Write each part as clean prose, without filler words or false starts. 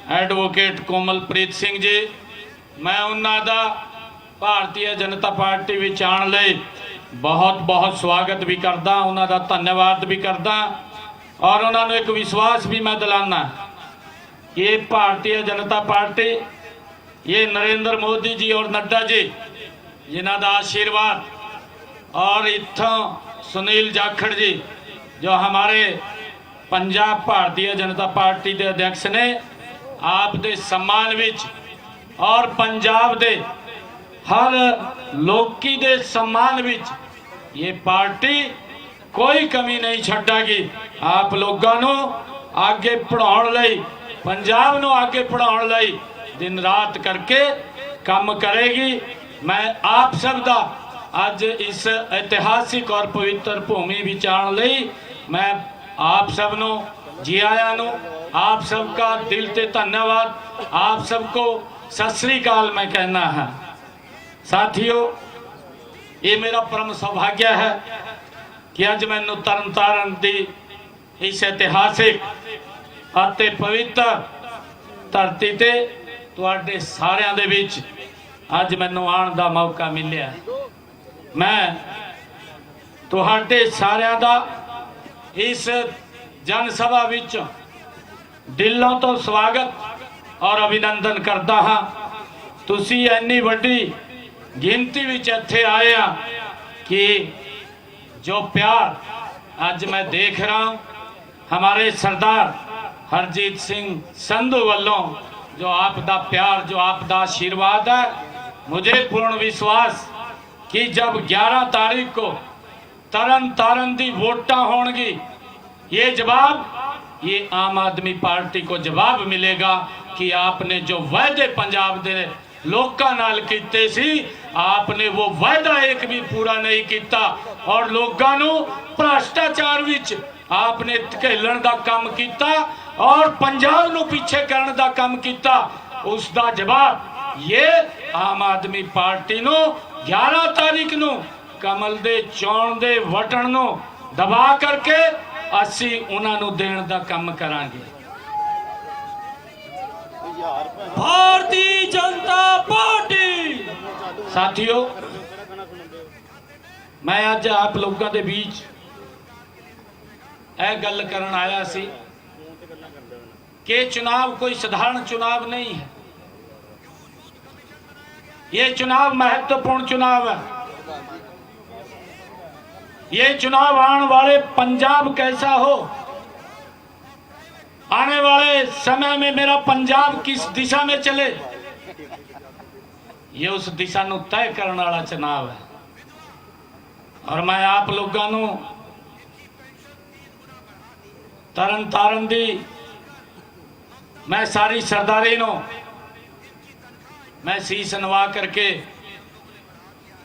Advocate Komalpreet Singh ji, मैं उन्हां दा भारतीय जनता पार्टी विच आउण लई बहुत बहुत स्वागत भी करदा, उन्हां दा धन्यवाद भी करदा और उन्होंने एक विश्वास भी मैं दिलाना, ये भारतीय जनता पार्टी, ये नरेंद्र मोदी जी और नड्डा जी जिन्हां दा आशीर्वाद और इत्थों सुनील जाखड़ जी जो हमारे पंजाब भारतीय जनता पार्टी के अध्यक्ष ने, आप दे सम्मान विच और पंजाब दे हर लोकी दे सम्मान विच ये पार्टी कोई कमी नहीं छड्डेगी। आप लोगों को आगे पढ़ाउण लई, पंजाब को आगे पढ़ाउण लई दिन रात करके काम करेगी। मैं आप सब दा अज इस ऐतिहासिक और पवित्र भूमि विच आउण लई मैं आप सबनों जी आया नो, आप सबका दिल ते धन्यवाद, आप सबको सत श्री अकाल मैं कहना है। साथियों, ये मेरा परम सौभाग्य है कि अज मैनू तरन तारण दी इस ऐतिहासिक अते पवित्र धरती ते तुहाडे सारियां दे विच अज मैनू आउण दा मौका मिलिया। मैं तुहाडे सारियां दा इस जनसभा विच दिलों तो स्वागत और अभिनंदन करता हाँ। तुसी इन्नी वड्डी गिनती विच इत्थे आए आ कि जो प्यार अज मैं देख रहा हूँ हमारे सरदार हरजीत सिंह संधू वालों, जो आपका प्यार, जो आपका आशीर्वाद है, मुझे पूर्ण विश्वास कि जब 11 तारीख को तरन तारण दी वोटां होंगी, ये जवाब, ये आम आदमी पार्टी को जवाब मिलेगा कि आपने जो वायदे पंजाब दे लोकां नाल कीते सी, आपने वो वायदा एक भी पूरा नहीं किया और लोगों नू भ्रष्टाचार विच आपने धकेलन दा काम किया और पंजाब नू पीछे करने दा काम किया। उसका जवाब ये आम आदमी पार्टी नू 11 तारीख नू कमल दे चौण दे वटन नू दबा करके असी उन्होंने देने का काम करांगे। भारतीय जनता पार्टी। साथियों, मैं आज आप लोगों के बीच यह गल करन आया सी कि चुनाव कोई साधारण चुनाव नहीं है, ये चुनाव महत्वपूर्ण चुनाव है। ये चुनाव आने वाले पंजाब कैसा हो, आने वाले समय में मेरा पंजाब किस दिशा में चले, ये उस दिशा नु तय करने वाला चुनाव है। और मैं आप लोगों को तरन तारण दी मैं सारी सरदारी नो मैं शीश नवा करके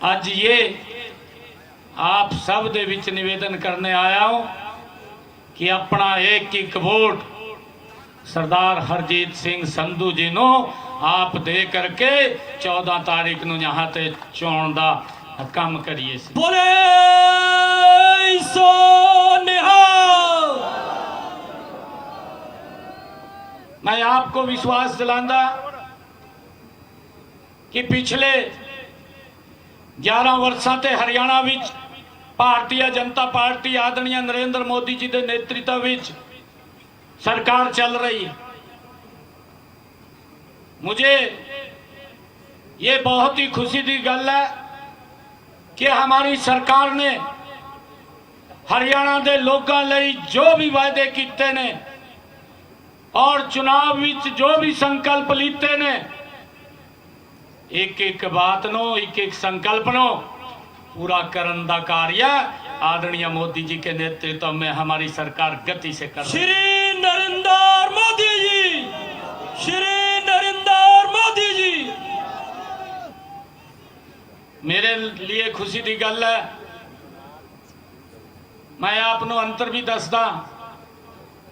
आज ये आप सब दे विच निवेदन करने आया हूं कि अपना एक एक वोट सरदार हरजीत सिंह संधू जी नो आप दे करके 14 तारीख नू यहाँ ते चोण दा काम करिए। बोले सो निहाल। मैं आपको विश्वास दिलांदा कि पिछले 11 वर्षों ते हरियाणा विच भारतीय जनता पार्टी आदरणीय नरेंद्र मोदी जी के नेतृत्व विच सरकार चल रही है। मुझे ये बहुत ही खुशी की गल है कि हमारी सरकार ने हरियाणा के लोगों लई जो भी वायदे किए ने और चुनाव विच जो भी संकल्प लीते ने, एक एक बात नो, एक एक संकल्प नो पूरा करने का कार्य आदरणीय मोदी जी के नेतृत्व में हमारी सरकार गति से कर। श्री नरेंद्र मोदी जी, श्री नरेंद्र मोदी जी। मेरे लिए खुशी की गल है, मैं आपको अंतर भी दसदा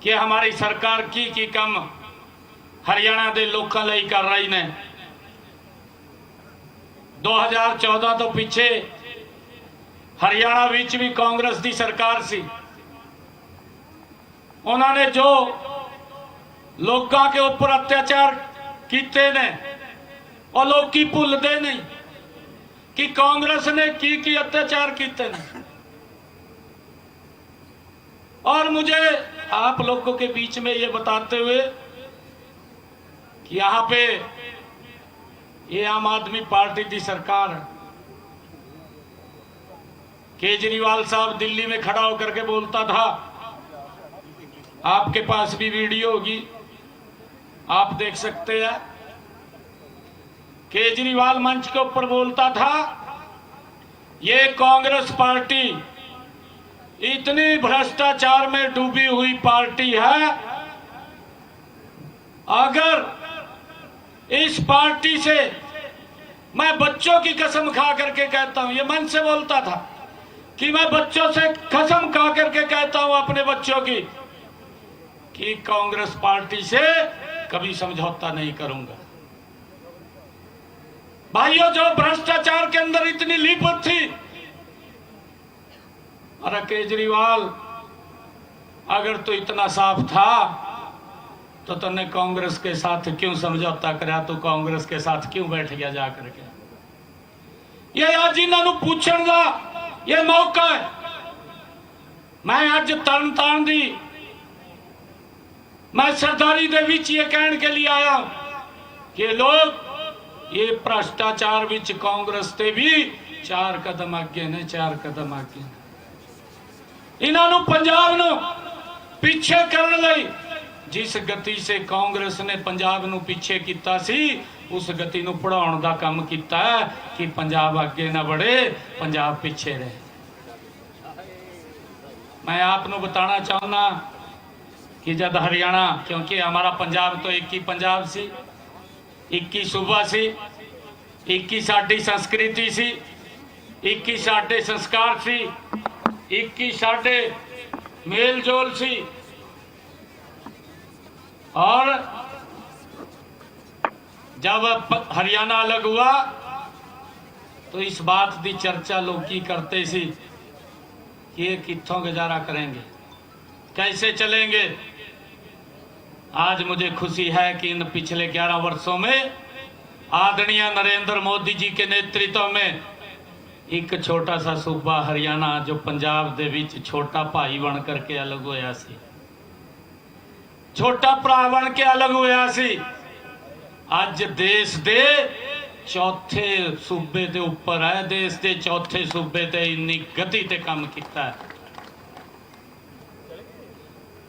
कि हमारी सरकार की काम हरियाणा के लोगों लई कर रही ने। 2014 तो पीछे हरियाणा विच भी कांग्रेस की सरकार सी, उन्होंने जो लोगों के ऊपर अत्याचार किए ने और लोग की भुलते नहीं कि कांग्रेस ने की अत्याचार किए ने। और मुझे आप लोगों के बीच में ये बताते हुए कि यहाँ पे ये आम आदमी पार्टी की सरकार है। केजरीवाल साहब दिल्ली में खड़ा होकर के बोलता था, आपके पास भी वीडियो होगी, आप देख सकते हैं। केजरीवाल मंच के ऊपर बोलता था, ये कांग्रेस पार्टी इतनी भ्रष्टाचार में डूबी हुई पार्टी है, अगर इस पार्टी से मैं बच्चों की कसम खा करके कहता हूं, ये मन से बोलता था कि मैं बच्चों से कसम खा करके कहता हूं अपने बच्चों की कि कांग्रेस पार्टी से कभी समझौता नहीं करूंगा। भाइयों, जो भ्रष्टाचार के अंदर इतनी लिपट थी, अरे केजरीवाल अगर तो इतना साफ था तो तूने कांग्रेस के साथ क्यों समझौता करा? तो कांग्रेस के साथ क्यों बैठ गया जाकर के? ये आज इन्होंने पूछने का ये मौका है। मैं आज तरन तारण दी मैं सरदारी दे विच ये कहने के लिए आया कि लोग ये भ्रष्टाचार विच कांग्रेस से भी 4 कदम आगे ने, 4 कदम आगे। इन्होंने पंजाब नूं पीछे करने लई जिस गति से कांग्रेस ने पंजाब नूं पीछे किया सी, उस गति नूं पढ़ाउण दा काम कीता है कि पंजाब आगे ना बढ़े, पंजाब पीछे रहे। मैं आपको बताना चाहना कि जब हरियाणा, क्योंकि हमारा पंजाब तो एक ही पंजाब सी, एक ही सूबा सी, एक ही साडी संस्कृति सी, एक ही साडे संस्कार सी, एक ही साडे मेल जोल सी। और जब हरियाणा अलग हुआ तो इस बात की चर्चा लोग की करते सी कि ये कित्थों गुजारा करेंगे, कैसे चलेंगे। आज मुझे खुशी है कि इन पिछले 11 वर्षों में आदरणीय नरेंद्र मोदी जी के नेतृत्व में एक छोटा सा सूबा हरियाणा जो पंजाब दे विच छोटा भाई बन करके अलग होया सी, छोटा भरा बन के अलग होया सी, अज देश दे चौथे सूबे दे ऊपर है। देश दे चौथे सूबे ते इन्नी गति ते काम किया है।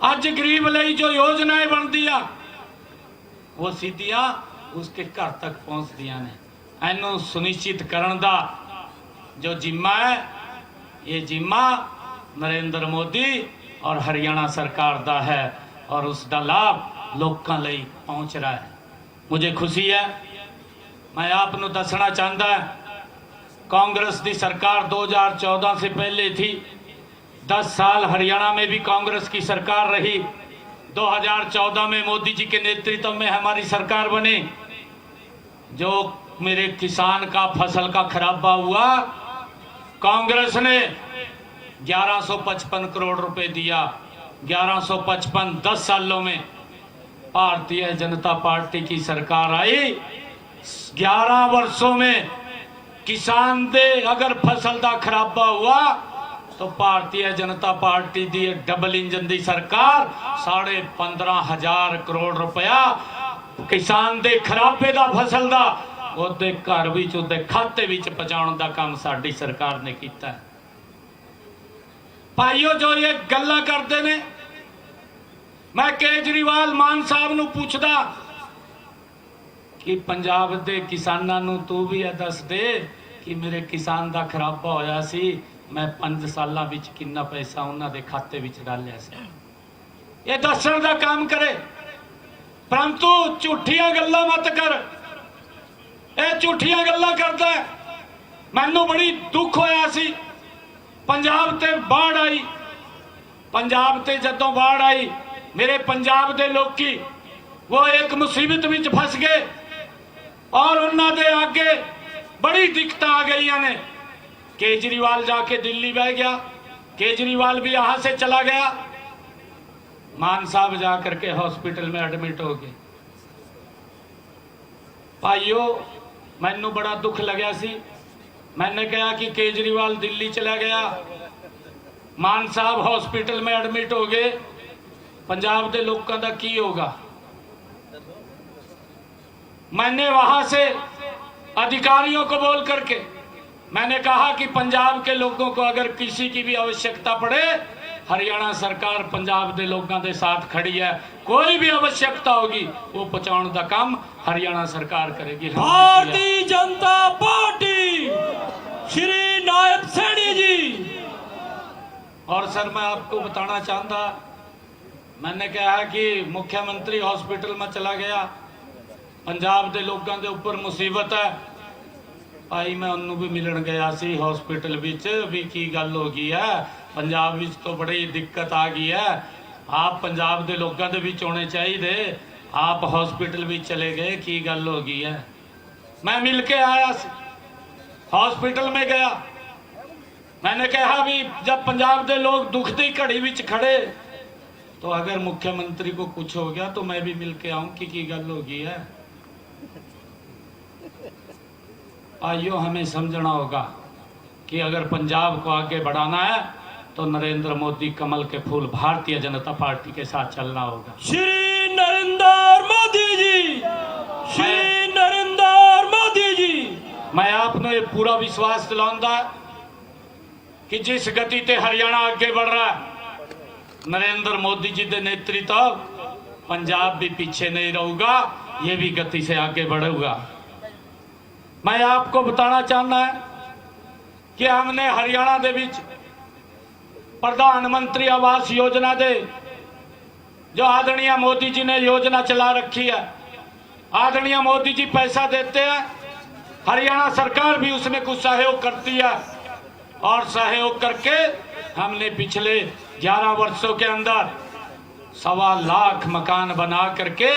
अज गरीब लई जो योजनाएं बन दिया वो सीधियां उसके घर तक पहुंच दिया ने। इनू सुनिश्चित करने दा जो जिम्मा है, ये जिम्मा नरेंद्र मोदी और हरियाणा सरकार दा है और उसका लाभ लोगों लई पहुंच रहा है। मुझे खुशी है। मैं आपको दसना चाहता, कांग्रेस की सरकार 2014 से पहले थी। 10 साल हरियाणा में भी कांग्रेस की सरकार रही। 2014 में मोदी जी के नेतृत्व में हमारी सरकार बनी। जो मेरे किसान का फसल का खराबा हुआ, कांग्रेस ने 1155 करोड़ रुपए दिया। 1155 10 सालों में भारतीय जनता पार्टी की सरकार आई। 11 वर्षों में किसान दे अगर फसल का खराबा हुआ तो भारतीय जनता पार्टी दी डबल इंजन दी सरकार 15,500 करोड़ रुपया किसान दे खराबे दा फसल दा ओदे घर विच ओदे खाते विच पहुंचाउण दा काम साडी सरकार ने कीता है। भाइयों, जो ये गल्लां करदे ने, मैं केजरीवाल मान साहब नूं पुछदा कि पंजाब दे किसानां नूं तू भी दस दे कि मेरे किसान दा खराबा होया सी, मैं 5 सालां विच कितना पैसा उन्हां दे खाते विच डालिया सी। ये दसण दा काम करे, परंतु झूठियां गल्लां मत कर। ये झूठियां गल्लां करदा है। मैनूं बड़ी दुख होया सी, पंजाब ते बाढ़ आई। पंजाब ते जदों बाढ़ आई, मेरे पंजाब दे लोकी वो एक मुसीबत विच फस गए और उन्हां दे आगे बड़ी दिक्कत आ गई ने। केजरीवाल जाके दिल्ली बह गया, केजरीवाल भी यहां से चला गया। मान साहब जा करके हॉस्पिटल में एडमिट हो गए। भाइयों, मैनू बड़ा दुख लग्या सी। मैंने कहा कि केजरीवाल दिल्ली चला गया, मान साहब हॉस्पिटल में एडमिट हो गए, पंजाब के लोगों का की होगा। मैंने वहां से अधिकारियों को बोल करके मैंने कहा कि पंजाब के लोगों को अगर किसी की भी आवश्यकता पड़े, हरियाणा सरकार पंजाब के लोगों के साथ खड़ी है। कोई भी आवश्यकता होगी वो पहुंचाने का काम हरियाणा सरकार करेगी। भारतीय जनता पार्टी श्री नायब सैनी जी। और सर, मैं आपको बताना चाहता, मैंने कहा कि मुख्यमंत्री हॉस्पिटल में चला गया, पंजाब के लोगों के ऊपर मुसीबत है। भाई मैं उन्होंने भी मिलन गया सी हॉस्पिटल विच भी की गल हो गई है, पंजाब विच तो बड़ी दिक्कत आ गई है, आप पंजाब के लोगों के विच होने चाहिए, आप हॉस्पिटल भी चले गए, की गल हो गई है। मैं मिल के आया, हॉस्पिटल में गया, मैंने कहा भी जब पंजाब के लोग दुख की घड़ी विच खड़े तो अगर मुख्यमंत्री को कुछ हो गया तो मैं भी मिल के आऊं कि की गल हो गई है। आइयो, हमें समझना होगा कि अगर पंजाब को आगे बढ़ाना है तो नरेंद्र मोदी कमल के फूल भारतीय जनता पार्टी के साथ चलना होगा। श्री नरेंद्र मोदी जी, श्री नरेंद्र मोदी जी। मैं आपने पूरा विश्वास दिलाऊंगा कि जिस गति से हरियाणा आगे बढ़ रहा है, नरेंद्र मोदी जी के नेतृत्व पंजाब भी पीछे नहीं रहूगा, ये भी गति से आगे बढ़ेगा। मैं आपको बताना चाहना है कि हमने हरियाणा के विच प्रधानमंत्री आवास योजना दे जो आदरणीय मोदी जी ने योजना चला रखी है, आदरणीय मोदी जी पैसा देते हैं, हरियाणा सरकार भी उसमें कुछ सहयोग करती है और सहयोग करके हमने पिछले 11 वर्षों के अंदर 1.25 लाख मकान बना करके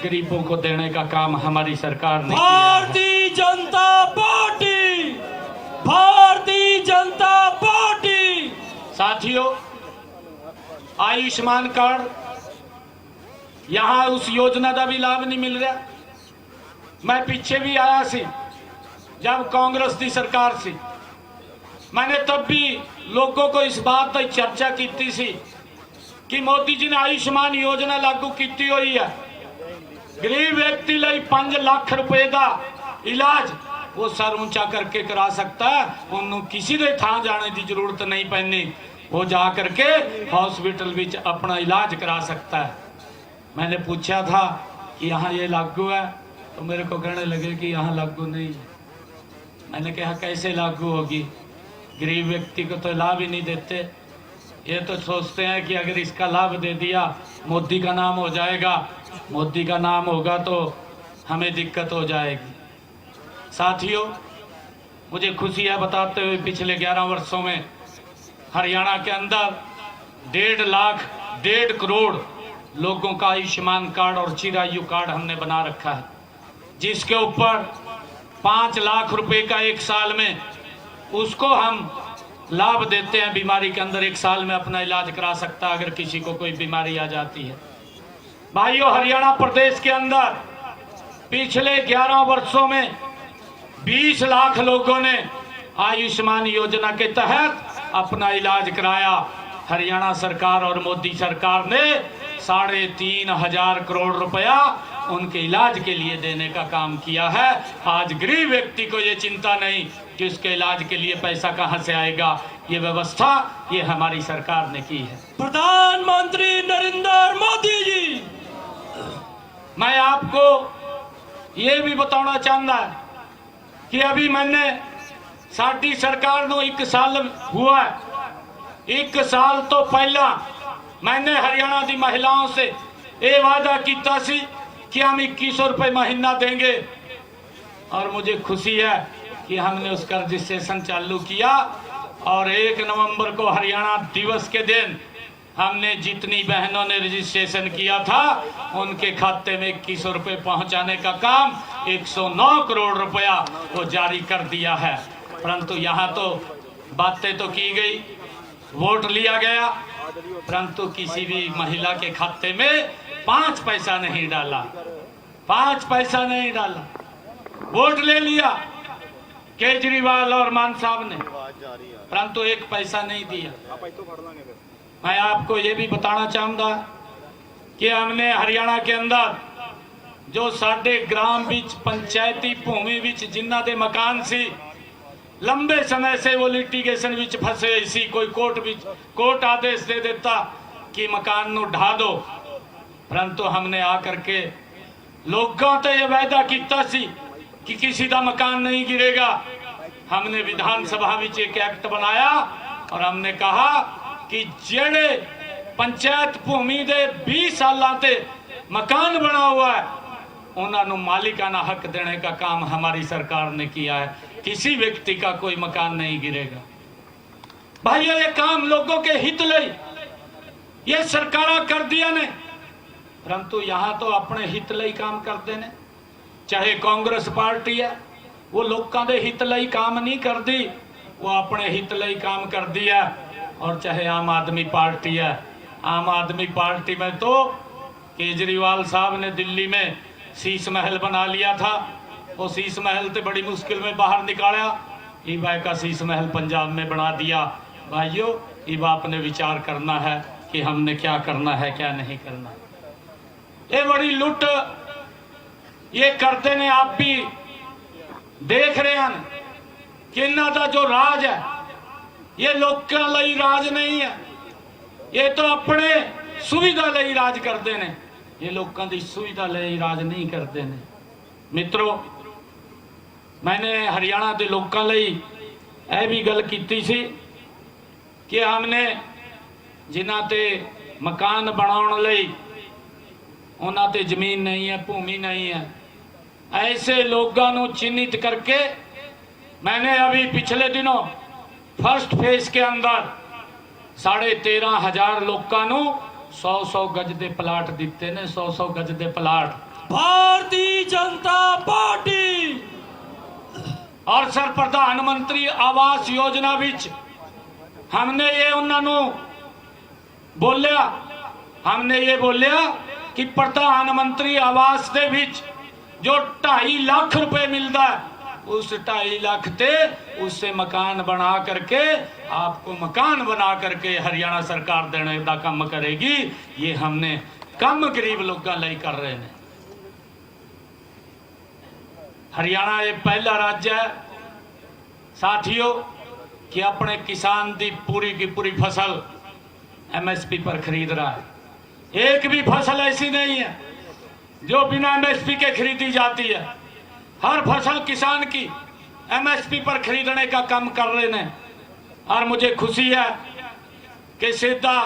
गरीबों को देने का काम हमारी सरकार ने किया है। Bharatiya Janata party, Bharatiya Janata party. साथियों, आयुष्मान कार्ड यहां उस योजना का भी लाभ नहीं मिल रहा। मैं पीछे भी आया सी जब कांग्रेस की सरकार सी, मैंने तब भी लोगों को इस बात की चर्चा की सी कि मोदी जी ने आयुष्मान योजना लागू की हुई है, गरीब व्यक्ति लिए 5 लाख रुपए का इलाज वो सर ऊंचा करके करा सकता है, उन्होंने किसी के थां जाने की जरूरत नहीं पैनी, वो जा करके हॉस्पिटल में अपना इलाज करा सकता है। मैंने पूछा था कि यहाँ ये लागू है, तो मेरे को कहने लगे कि यहाँ लागू नहीं है। मैंने कहा कैसे लागू होगी, गरीब व्यक्ति को तो लाभ ही नहीं देते, ये तो सोचते हैं कि अगर इसका लाभ दे दिया मोदी का नाम हो जाएगा, मोदी का नाम होगा तो हमें दिक्कत हो जाएगी। साथियों, मुझे खुशी है बताते हुए पिछले 11 वर्षों में हरियाणा के अंदर 1.5 करोड़ लोगों का आयुष्मान कार्ड और चिरायु कार्ड हमने बना रखा है, जिसके ऊपर 5 लाख रुपए का एक साल में उसको हम लाभ देते हैं। बीमारी के अंदर 1 साल में अपना इलाज करा सकता है अगर किसी को कोई बीमारी आ जाती है। भाइयों, हरियाणा प्रदेश के अंदर पिछले 11 वर्षों में 20 लाख लोगों ने आयुष्मान योजना के तहत अपना इलाज कराया। हरियाणा सरकार और मोदी सरकार ने 3,500 करोड़ रुपया उनके इलाज के लिए देने का काम किया है। आज गरीब व्यक्ति को ये चिंता नहीं कि उसके इलाज के लिए पैसा कहां से आएगा, ये व्यवस्था ये हमारी सरकार ने की है। प्रधानमंत्री नरेंद्र मोदी जी। मैं आपको ये भी बताना चाहता है कि अभी मैंने साडी सरकार को 1 साल हुआ है, 1 साल तो पहला मैंने हरियाणा की महिलाओं से ये वादा किया सी कि हम 2100 रुपये महीना देंगे, और मुझे खुशी है कि हमने उसका रजिस्ट्रेशन चालू किया और 1 नवंबर को हरियाणा दिवस के दिन हमने जितनी बहनों ने रजिस्ट्रेशन किया था उनके खाते में 2100 रुपये पहुंचाने का काम 109 करोड़ रुपया वो जारी कर दिया है। परंतु यहाँ तो बातें तो की गई, वोट लिया गया परंतु किसी भी महिला के खाते में 5 पैसा नहीं डाला, 5 पैसा नहीं डाला। वोट ले लिया केजरीवाल और मान साहब ने, परंतु 1 पैसा नहीं दिया। मैं आपको ये भी बताना चाहूंगा कि हमने हरियाणा के अंदर जो साडे ग्राम विच पंचायती भूमि विच जिन्हां दे मकान सी, लंबे समय से वो लिटिगेशन विच फसे सी, कोई कोर्ट आदेश दे देता कि मकान नू ढा दो, परंतु हमने आकर के लोगों ते ये वायदा किया सी कि किसी का मकान नहीं गिरेगा। हमने विधानसभा विच एक एक्ट बनाया और हमने कहा कि जेड़े पंचायत भूमि दे 20 सालों ते मकान बना हुआ है उन्होंने मालिकाना हक देने का काम हमारी सरकार ने किया है। किसी व्यक्ति का कोई मकान नहीं गिरेगा। भाई ये काम लोगों के हित लई ये सरकार कर दिया ने, परंतु यहाँ तो अपने हित लई काम करते ने। चाहे कांग्रेस पार्टी है वो लोगों के हित लई काम नहीं करती, वो अपने हित लई काम कर दिया। और चाहे आम आदमी पार्टी है, आम आदमी पार्टी में तो केजरीवाल साहब ने दिल्ली में शीश महल बना लिया था, वो शीश महल तो बड़ी मुश्किल में बाहर निकाला, ईबा का शीश महल पंजाब में बना दिया। भाइयों ईबा आपने विचार करना है कि हमने क्या करना है क्या नहीं करना। ये बड़ी लुट ये करते ने, आप भी देख रहे हैं कि इन्हां दा जो राज है ये लोकां लई राज नहीं है, ये तो अपने सुविधा लई राज करते ने, ये लोगों की सुविधा लई राज नहीं करते ने। मित्रों मैंने हरियाणा के लोगों लई यह भी गल की सी कि हमने जिन्हां ते मकान बनाने लई उन्हां ते जमीन नहीं है, भूमि नहीं है, ऐसे लोगों को चिन्हित करके मैंने अभी पिछले दिनों फर्स्ट फेज के अंदर 13,500 लोगों को 100-100 गज दे प्लाट दिते ने, 100-100 गज दे प्लाट। भारतीय जनता पार्टी और सर प्रधानमंत्री आवास योजना विच हमने ये उन्होंने बोलिया, हमने ये बोलिया कि प्रधानमंत्री आवास दे विच जो 2.5 लाख रुपए मिलता है उस 2.5 लाख ते उससे मकान बना करके आपको मकान बना करके हरियाणा सरकार देने का काम करेगी। ये हमने कम गरीब लोगों लई कर रहे हैं। हरियाणा ये पहला राज्य है साथियों कि अपने किसान की पूरी फसल एमएसपी पर खरीद रहा है। एक भी फसल ऐसी नहीं है जो बिना एमएसपी के खरीदी जाती है। हर फसल किसान की एमएसपी पर खरीदने का काम कर रहे हैं। और मुझे खुशी है कि सीधा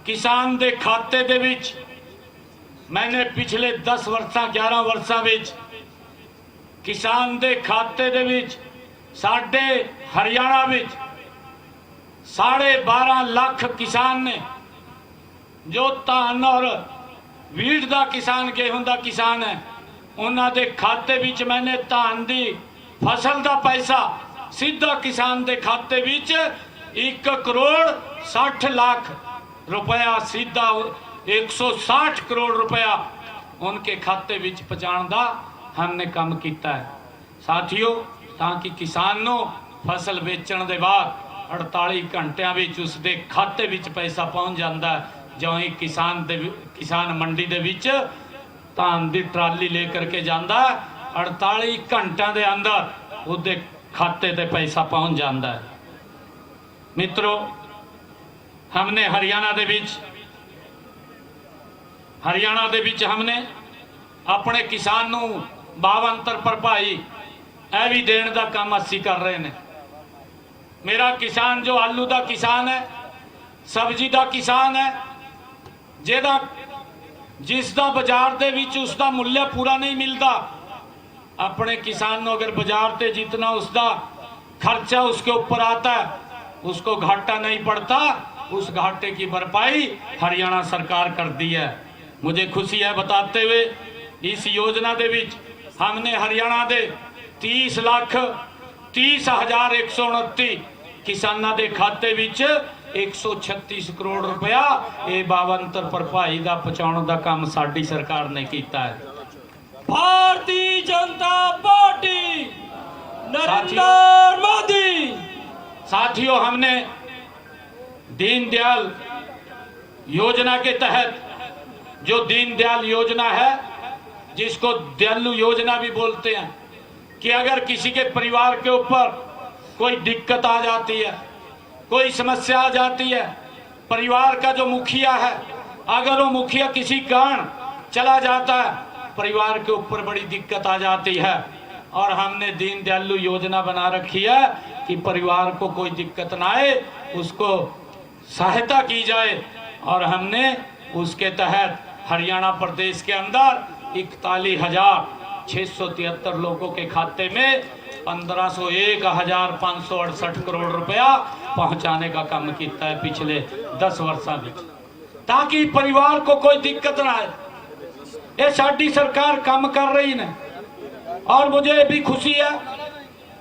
किसान दे खाते दे विच मैंने पिछले 10 वर्षां 11 वर्षां विच किसान दे खाते दे विच साडे हरियाणा विच 12.5 लाख किसान ने जो धान और वीट का किसान, गेहूं का किसान है, उन्हां दे खाते विच मैंने धान दी फसल का पैसा सीधा किसान दे खाते विच 1 करोड़ 60 लाख रुपया सीधा 160 करोड़ रुपया उनके खाते विच पहुंचाने का हमने काम किया है साथियों, ताकि किसान नो फसल बेचण दे बाद 48 घंटिया विच उसदे खाते विच पैसा पहुंच जाता है। जो ही किसान मंडी दे विच धान दी ट्राली लेकर के जाता है 48 घंटिया के अंदर उसके खाते ते पैसा पहुंच जाता है। मित्रों हमने हरियाणा दे विच हमने अपने किसान नू 52 भरपाई यह भी देने का काम असी कर रहे हैं। मेरा किसान जो आलू का किसान है, सब्जी का किसान है, जिसका बाजार दे विच उसका मूल्य पूरा नहीं मिलता, अपने किसान को अगर बाजार से जितना उसका खर्चा उसके ऊपर आता है उसको घाटा नहीं पड़ता, उस घाटे की भरपाई हरियाणा सरकार कर दी है। मुझे खुशी है बताते हुए इस योजना दे विच हमने हरियाणा दे 30,30,129 किसानों के खाते विच 136 ਕਰੋੜ ਰੁਪਇਆ ਇਹ 52 ਭਰਪਾਈ ਦਾ ਪਹੁੰਚਾਉਣ ਦਾ ਕੰਮ ਸਾਡੀ ਸਰਕਾਰ ਨੇ ਕੀਤਾ ਹੈ। भारतीय जनता पार्टी नरेंद्र मोदी। साथियों, हमने दीनदयाल योजना के तहत जो दीनदयाल योजना है, जिसको दयालु योजना भी बोलते हैं, कि अगर किसी के परिवार के ऊपर कोई दिक्कत आ जाती है, कोई समस्या आ जाती है, परिवार का जो मुखिया है अगर वो मुखिया किसी कारण चला जाता है, परिवार के ऊपर बड़ी दिक्कत आ जाती है, और हमने दीन दयालु योजना बना रखी है कि परिवार को कोई दिक्कत ना आए, उसको सहायता की जाए। और हमने उसके तहत हरियाणा प्रदेश के अंदर 41,673 लोगों के खाते में 1,568 करोड़ रुपया पहुंचाने का काम किया है पिछले 10 वर्षों में, ताकि परिवार को कोई दिक्कत ना आए। ये साडी सरकार काम कर रही ने, और मुझे भी खुशी है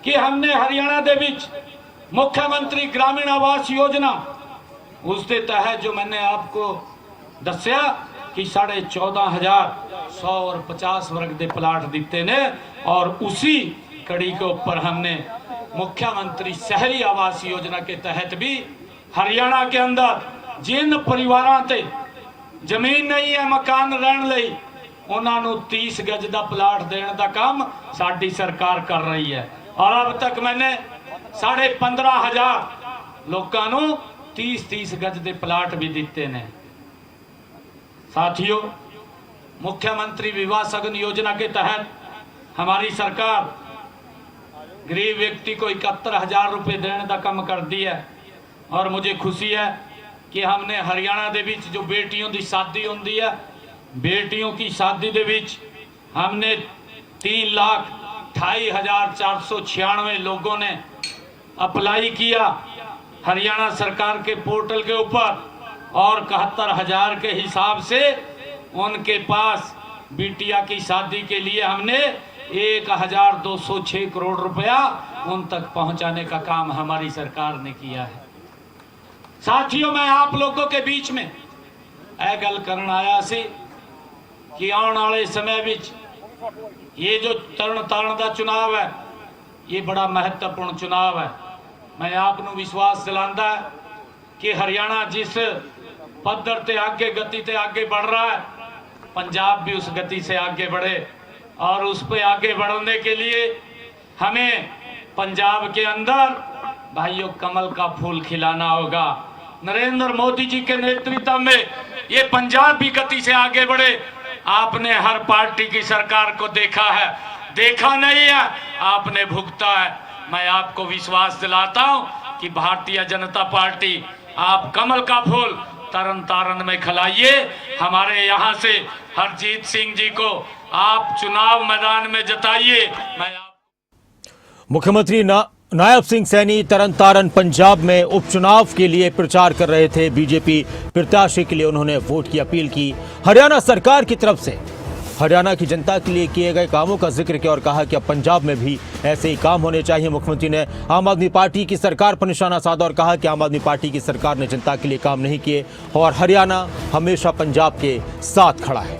कि हमने हरियाणा दे विच मुख्यमंत्री ग्रामीण आवास योजना उसके तहत जो मैंने आपको दस्या कि 14,100 और 50 वर्ग के प्लाट दिते ने, और उसी कड़ी के ऊपर हमने मुख्यमंत्री शहरी आवास योजना के तहत भी हरियाणा के अंदर जिन परिवारों ते जमीन नहीं है मकान रहने लई, उन्होंने 30 गज का प्लाट देने का काम साडी सरकार कर रही है। और अब तक मैंने 15,500 लोगों को 30-30 गज के प्लाट भी दिते ने। साथियों, मुख्यमंत्री विवाह सगन योजना के तहत हमारी सरकार गरीब व्यक्ति को 71,000 रुपये देने का काम कर दी है। और मुझे खुशी है कि हमने हरियाणा दे विच जो बेटियों की शादी होती है, बेटियों की शादी दे विच हमने 3,28,496 लोगों ने अप्लाई किया हरियाणा सरकार के पोर्टल के ऊपर, और 71,000 के हिसाब से उनके पास बिटिया की शादी के लिए हमने 1,206 करोड़ रुपया उन तक पहुंचाने का काम हमारी सरकार ने किया है। साथियों, मैं आप लोगों के बीच में यह गल करना आया सी कि आने वाले समय विच ये जो तरन तारण का चुनाव है, ये बड़ा महत्वपूर्ण चुनाव है। मैं आपको विश्वास दिलाता है कि हरियाणा जिस पद्धर ते आगे गति ते आगे बढ़ रहा है, पंजाब भी उस गति से आगे बढ़े। और उस पे आगे बढ़ने के लिए हमें पंजाब के अंदर भाइयों कमल का फूल खिलाना होगा। नरेंद्र मोदी जी के नेतृत्व में ये पंजाब भी गति से आगे बढ़े। आपने हर पार्टी की सरकार को देखा है, देखा नहीं है, आपने भुगता है। मैं आपको विश्वास दिलाता हूं कि भारतीय जनता पार्टी, आप कमल का फूल तरन तारण में खिलाइए। हमारे यहाँ से हरजीत सिंह जी को आप चुनाव मैदान में जताइए। मुख्यमंत्री नायब सिंह सैनी तरन तारण पंजाब में उपचुनाव के लिए प्रचार कर रहे थे। बीजेपी प्रत्याशी के लिए उन्होंने वोट की अपील की। हरियाणा सरकार की तरफ से हरियाणा की जनता के लिए किए गए कामों का जिक्र किया और कहा कि अब पंजाब में भी ऐसे ही काम होने चाहिए। मुख्यमंत्री ने आम आदमी पार्टी की सरकार पर निशाना साधा और कहा कि आम आदमी पार्टी की सरकार ने जनता के लिए काम नहीं किए और हरियाणा हमेशा पंजाब के साथ खड़ा है।